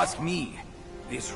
ask me. This...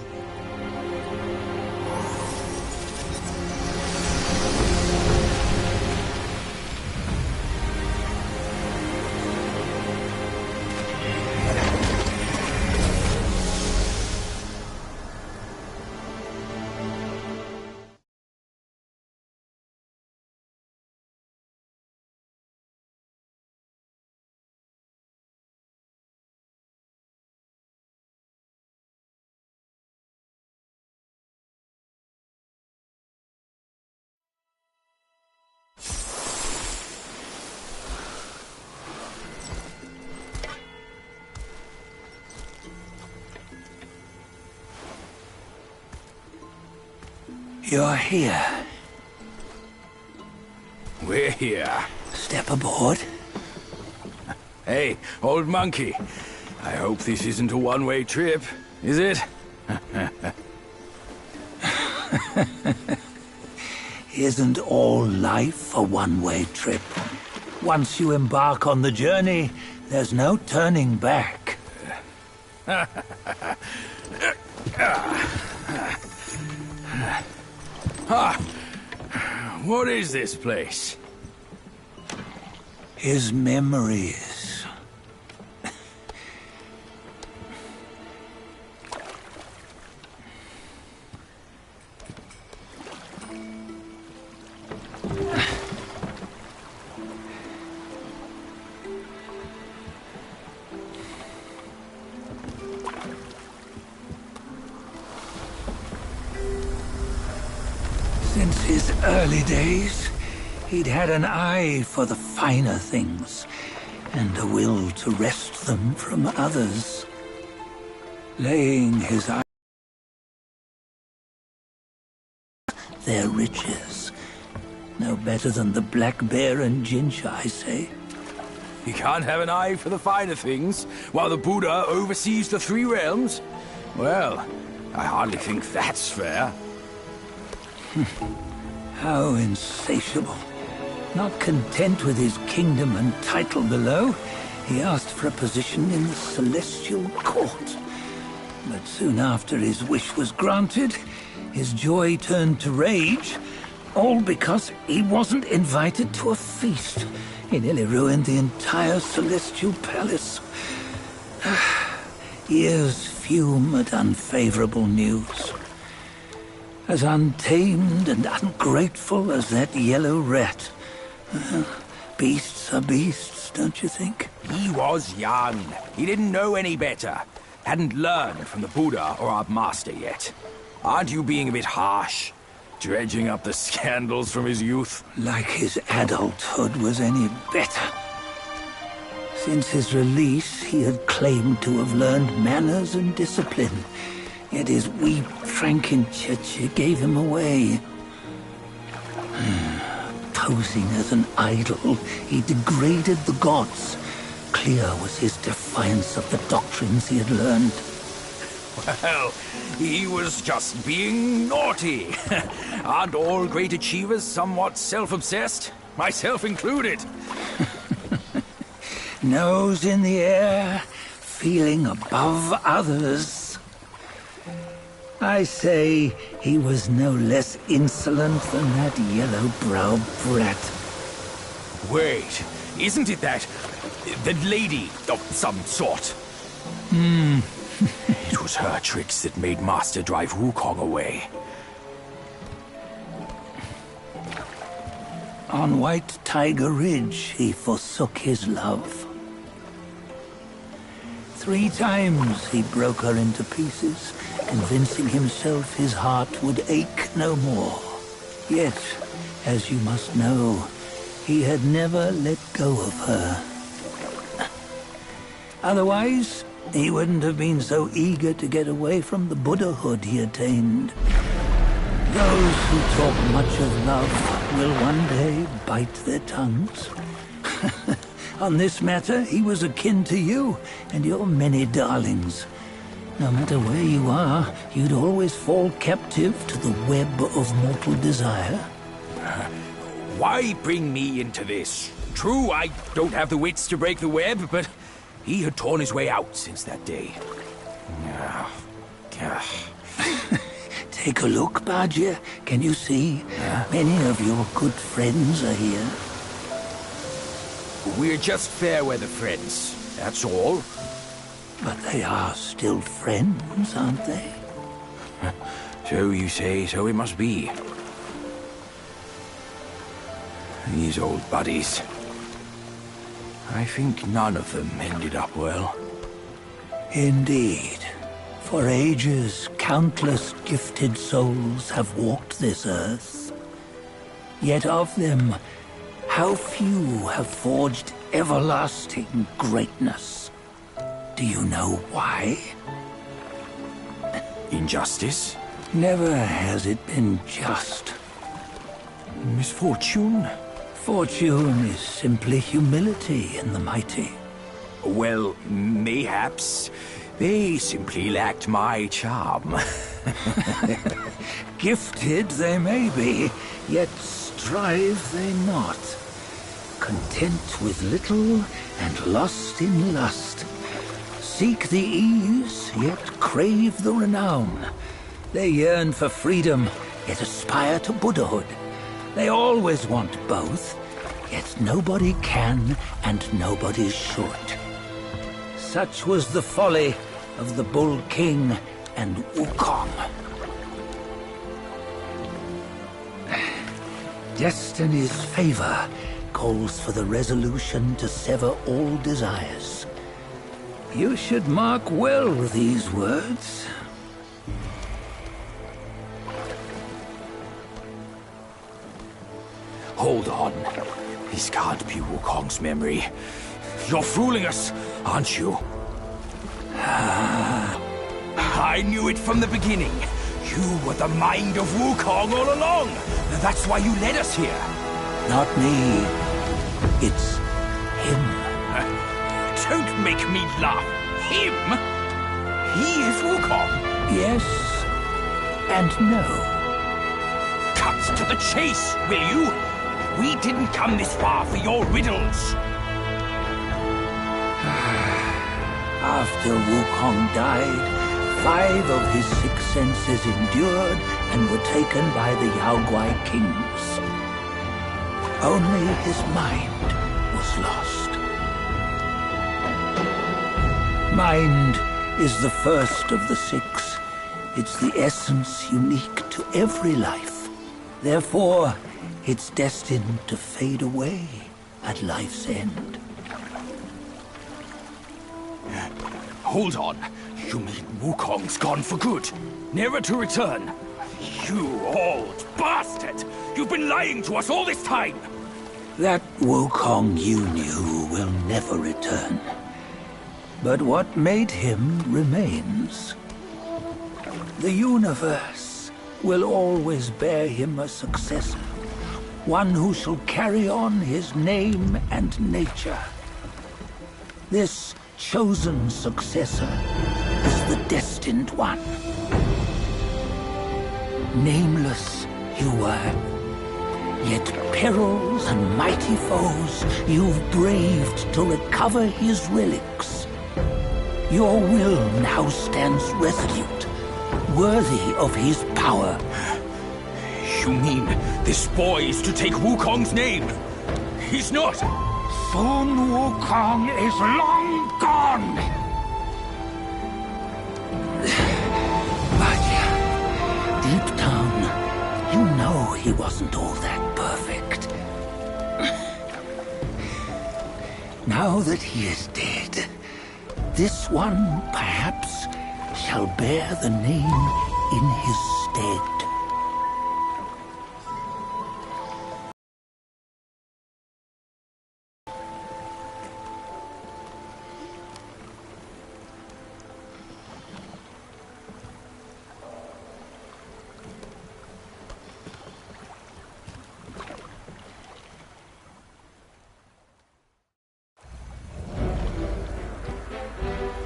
You're here. We're here. Step aboard. Hey, old monkey. I hope this isn't a one-way trip, is it? Isn't all life a one-way trip? Once you embark on the journey, there's no turning back. What is this place? His memories. Since his early days, he'd had an eye for the finer things, and a will to wrest them from others. Laying his eye their riches. No better than the black bear and ginger, I say. You can't have an eye for the finer things, while the Buddha oversees the three realms? Well, I hardly think that's fair. How insatiable. Not content with his kingdom and title below, he asked for a position in the celestial court. But soon after his wish was granted, his joy turned to rage, all because he wasn't invited to a feast. He nearly ruined the entire celestial palace. Ears fume at unfavorable news. As untamed and ungrateful as that yellow rat. Beasts are beasts, don't you think? He was young. He didn't know any better. Hadn't learned from the Buddha or our master yet. Aren't you being a bit harsh? Dredging up the scandals from his youth? Like his adulthood was any better. Since his release, he had claimed to have learned manners and discipline. Yet his weak Frankenchurch gave him away. Posing as an idol, he degraded the gods. Clear was his defiance of the doctrines he had learned. Well, he was just being naughty. Aren't all great achievers somewhat self-obsessed? Myself included. Nose in the air, feeling above others. I say he was no less insolent than that yellow-browed brat. Wait, isn't it that lady of some sort? It was her tricks that made Master drive Wukong away. On White Tiger Ridge, he forsook his love. 3 times he broke her into pieces, convincing himself his heart would ache no more. Yet, as you must know, he had never let go of her. Otherwise, he wouldn't have been so eager to get away from the Buddhahood he attained. Those who talk much of love will one day bite their tongues. On this matter, he was akin to you and your many darlings. No matter where you are, you'd always fall captive to the web of mortal desire. Why bring me into this? True, I don't have the wits to break the web, but he had torn his way out since that day. Take a look, Badger. Can you see? Many of your good friends are here. We're just fair weather friends, that's all. But they are still friends, aren't they? So you say, so it must be. These old buddies. I think none of them ended up well. Indeed. For ages, countless gifted souls have walked this earth. Yet of them, how few have forged everlasting greatness? Do you know why? Injustice? Never has it been just. Misfortune? Fortune is simply humility in the mighty. Well, mayhaps. They simply lacked my charm. Gifted they may be, yet strive they not. Content with little and lost in lust. Seek the ease, yet crave the renown. They yearn for freedom, yet aspire to Buddhahood. They always want both, yet nobody can and nobody should. Such was the folly of the Bull King and Wukong. Destiny's favor calls for the resolution to sever all desires. You should mark well these words. Hold on. This can't be Wukong's memory. You're fooling us, aren't you? I knew it from the beginning. You were the mind of Wukong all along. That's why you led us here. Not me. It's him. Don't make me laugh. Him? He is Wukong? Yes and no. Cut to the chase, will you? We didn't come this far for your riddles. After Wukong died, 5 of his 6 senses endured and were taken by the Yaoguai kings. Only his mind was lost. Mind is the first of the 6. It's the essence unique to every life. Therefore, it's destined to fade away at life's end. Hold on. You mean Wukong's gone for good? Never to return? You old bastard! You've been lying to us all this time! That Wukong you knew will never return. But what made him remains. The universe will always bear him a successor. One who shall carry on his name and nature. This chosen successor is the destined one. Nameless you were, yet perils and mighty foes you've braved to recover his relics. Your will now stands resolute, worthy of his power. You mean this boy is to take Wukong's name? He's not! Sun Wukong is long gone! But deep down, you know he wasn't all that perfect. Now that he is dead, this one, perhaps, shall bear the name in his stead.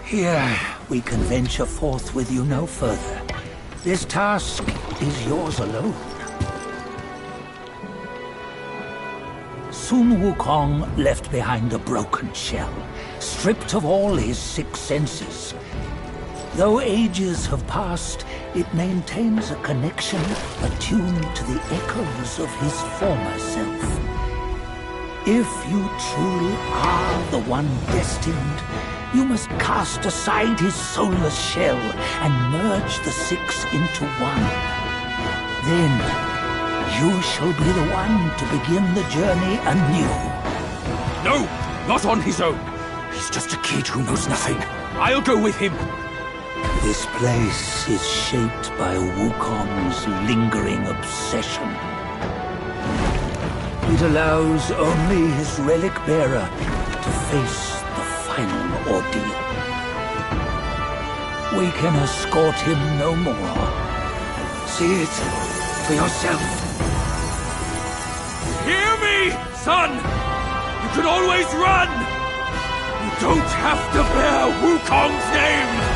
Here, we can venture forth with you no further. This task is yours alone. Sun Wukong left behind a broken shell, stripped of all his 6 senses. Though ages have passed, it maintains a connection attuned to the echoes of his former self. If you truly are the one destined, you must cast aside his soulless shell and merge the six into one. Then, you shall be the one to begin the journey anew. No, not on his own. He's just a kid who knows nothing. I'll go with him. This place is shaped by Wukong's lingering obsession. It allows only his relic bearer to face the final ordeal. We can escort him no more. See it for yourself. Hear me, son! You can always run! You don't have to bear Wukong's name!